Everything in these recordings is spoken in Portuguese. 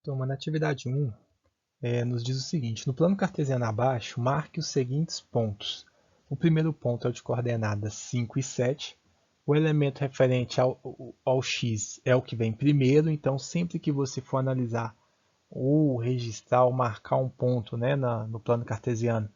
Então, na atividade 1, nos diz o seguinte: no plano cartesiano abaixo, marque os seguintes pontos. O primeiro ponto é o de coordenadas 5 e 7. O elemento referente ao x é o que vem primeiro, então sempre que você for analisar ou registrar ou marcar um ponto, né, no plano cartesiano,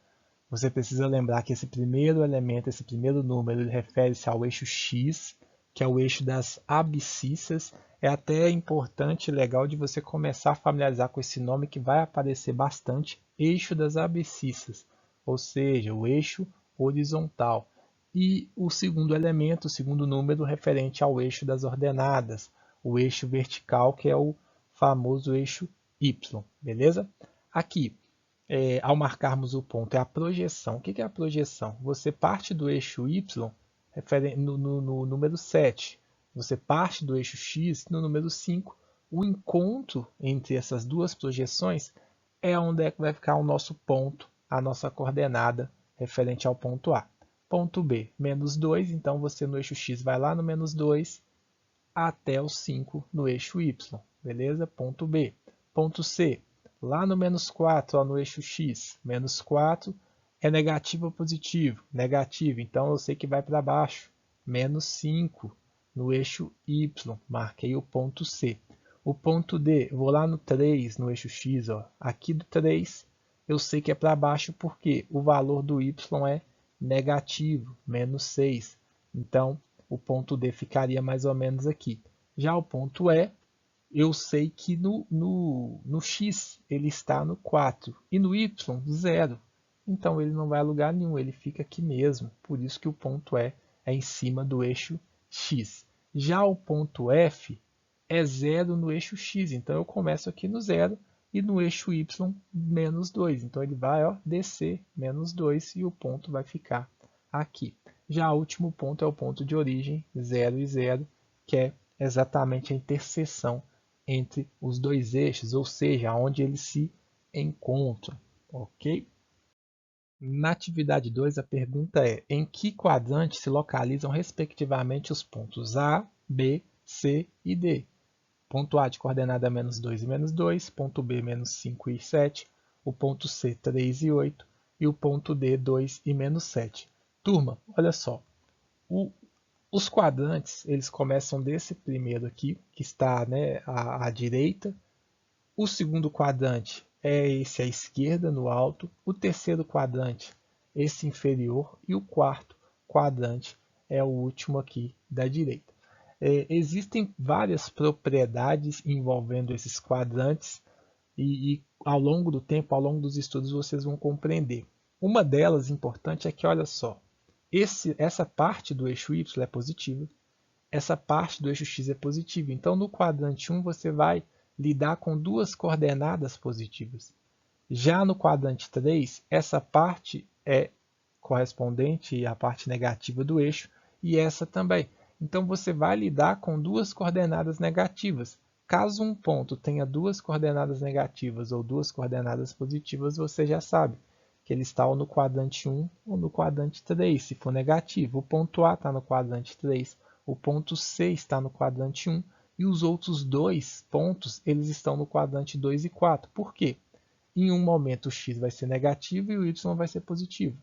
você precisa lembrar que esse primeiro elemento, esse primeiro número, ele refere-se ao eixo x, que é o eixo das abscissas. É até importante e legal de você começar a familiarizar com esse nome que vai aparecer bastante, eixo das abscissas, ou seja, o eixo horizontal. E o segundo elemento, o segundo número, referente ao eixo das ordenadas, o eixo vertical, que é o famoso eixo y, beleza? Aqui, ao marcarmos o ponto, é a projeção. O que é a projeção? Você parte do eixo y no número 7. Você parte do eixo x no número 5. O encontro entre essas duas projeções é onde é que vai ficar o nosso ponto, a nossa coordenada referente ao ponto A. Ponto B, menos 2, então você no eixo x vai lá no menos 2 até o 5 no eixo y, beleza? Ponto B. Ponto C, lá no menos 4, ó, no eixo x, menos 4 é negativo ou positivo? Negativo, então eu sei que vai para baixo. Menos 5 no eixo y, marquei o ponto C. O ponto D, vou lá no 3, no eixo x, ó. Aqui do 3 eu sei que é para baixo porque o valor do y é negativo, menos 6. Então, o ponto D ficaria mais ou menos aqui. Já o ponto E, eu sei que no X ele está no 4 e no Y, 0. Então ele não vai a lugar nenhum, ele fica aqui mesmo. Por isso que o ponto E é em cima do eixo X. Já o ponto F é 0 no eixo X, então eu começo aqui no 0 e no eixo Y menos 2. Então ele vai descer menos 2 e o ponto vai ficar aqui. Já o último ponto é o ponto de origem, 0 e 0, que é exatamente a interseção entre os dois eixos, ou seja, onde eles se encontram, ok? Na atividade 2, a pergunta é: em que quadrante se localizam respectivamente os pontos A, B, C e D? Ponto A de coordenada menos 2 e menos 2, ponto B menos 5 e 7, o ponto C 3 e 8 e o ponto D 2 e menos 7. Turma, olha só, o, os quadrantes eles começam desse primeiro aqui, que está, né, à direita. O segundo quadrante é esse à esquerda, no alto. O terceiro quadrante, esse inferior. E o quarto quadrante é o último aqui da direita. Existem várias propriedades envolvendo esses quadrantes e ao longo do tempo, ao longo dos estudos, vocês vão compreender. Uma delas importante é que, olha só, essa parte do eixo y é positiva, essa parte do eixo x é positiva. Então, no quadrante 1, você vai lidar com duas coordenadas positivas. Já no quadrante 3, essa parte é correspondente à parte negativa do eixo e essa também. Então, você vai lidar com duas coordenadas negativas. Caso um ponto tenha duas coordenadas negativas ou duas coordenadas positivas, você já sabe que ele está ou no quadrante 1 ou no quadrante 3, se for negativo. O ponto A está no quadrante 3, o ponto C está no quadrante 1 e os outros dois pontos eles estão no quadrante 2 e 4. Por quê? Em um momento o x vai ser negativo e o y vai ser positivo.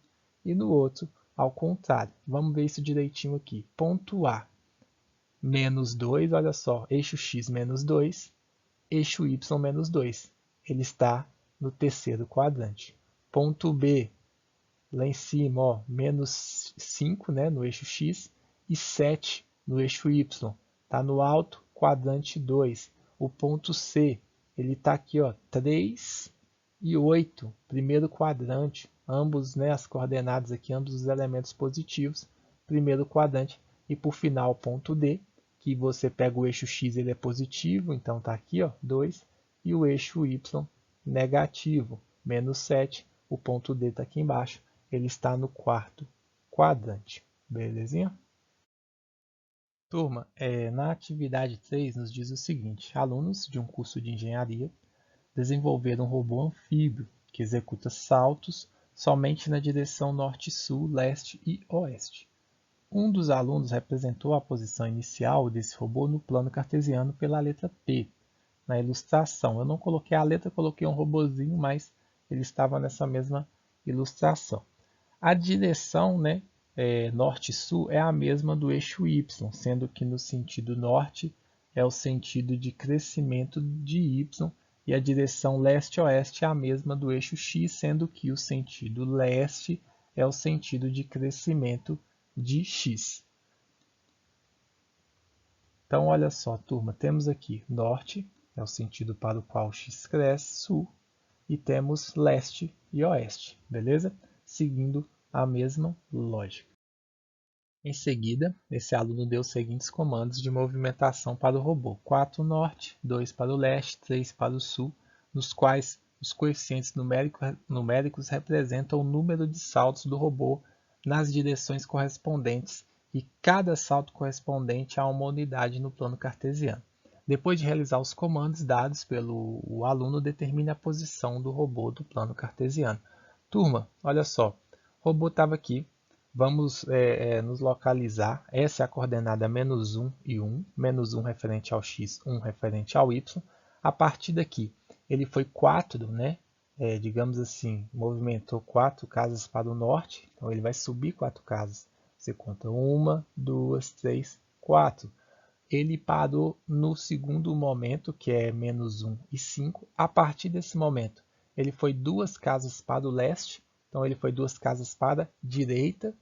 E no outro, ao contrário. Vamos ver isso direitinho aqui. Ponto A, menos 2, olha só, eixo x menos 2, eixo y menos 2. Ele está no terceiro quadrante. Ponto B, lá em cima, ó, menos 5, né, no eixo x e 7 no eixo y. Está no alto, quadrante 2. O ponto C, ele está aqui, ó, 3 e 8, primeiro quadrante. Ambos, né, as coordenadas aqui, ambos os elementos positivos, primeiro quadrante. E por final, o ponto D, que você pega o eixo x, ele é positivo, então está aqui, ó, 2, e o eixo y negativo, menos 7, o ponto D está aqui embaixo, ele está no quarto quadrante. Belezinha? Turma, na atividade 3 nos diz o seguinte: alunos de um curso de engenharia desenvolveram um robô anfíbio que executa saltos somente na direção norte-sul, leste e oeste. Um dos alunos representou a posição inicial desse robô no plano cartesiano pela letra P. na ilustração. Eu não coloquei a letra, coloquei um robozinho, mas ele estava nessa mesma ilustração. A direção, né, norte-sul é a mesma do eixo Y, sendo que no sentido norte é o sentido de crescimento de Y e a direção leste-oeste é a mesma do eixo X, sendo que o sentido leste é o sentido de crescimento de X. Então, olha só, turma, temos aqui norte, é o sentido para o qual X cresce, sul, e temos leste e oeste, beleza? Seguindo a mesma lógica. Em seguida, esse aluno deu os seguintes comandos de movimentação para o robô: 4 norte, 2 para o leste, 3 para o sul, nos quais os coeficientes numéricos representam o número de saltos do robô nas direções correspondentes e cada salto correspondente a uma unidade no plano cartesiano. Depois de realizar os comandos dados pelo aluno, determine a posição do robô do plano cartesiano. Turma, olha só, o robô estava aqui. Vamos nos localizar. Essa é a coordenada menos 1 e 1. Menos 1 referente ao x, 1 referente ao y. A partir daqui, ele foi 4, né? Digamos assim, movimentou 4 casas para o norte. Então, ele vai subir 4 casas. Você conta 1, 2, 3, 4. Ele parou no segundo momento, que é menos 1 e 5. A partir desse momento, ele foi 2 casas para o leste. Então, ele foi 2 casas para a direita,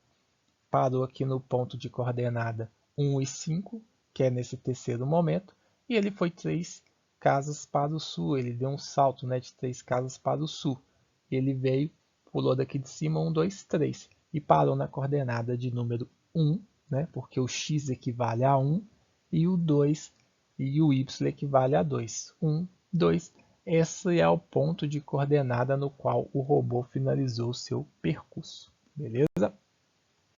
parou aqui no ponto de coordenada 1 e 5, que é nesse terceiro momento, e ele foi 3 casas para o sul, ele deu um salto, né, de 3 casas para o sul. Ele veio, pulou daqui de cima 1, 2, 3, e parou na coordenada de número 1, né, porque o x equivale a 1, e o 2 e o y equivale a 2. 1, 2, esse é o ponto de coordenada no qual o robô finalizou o seu percurso. Beleza?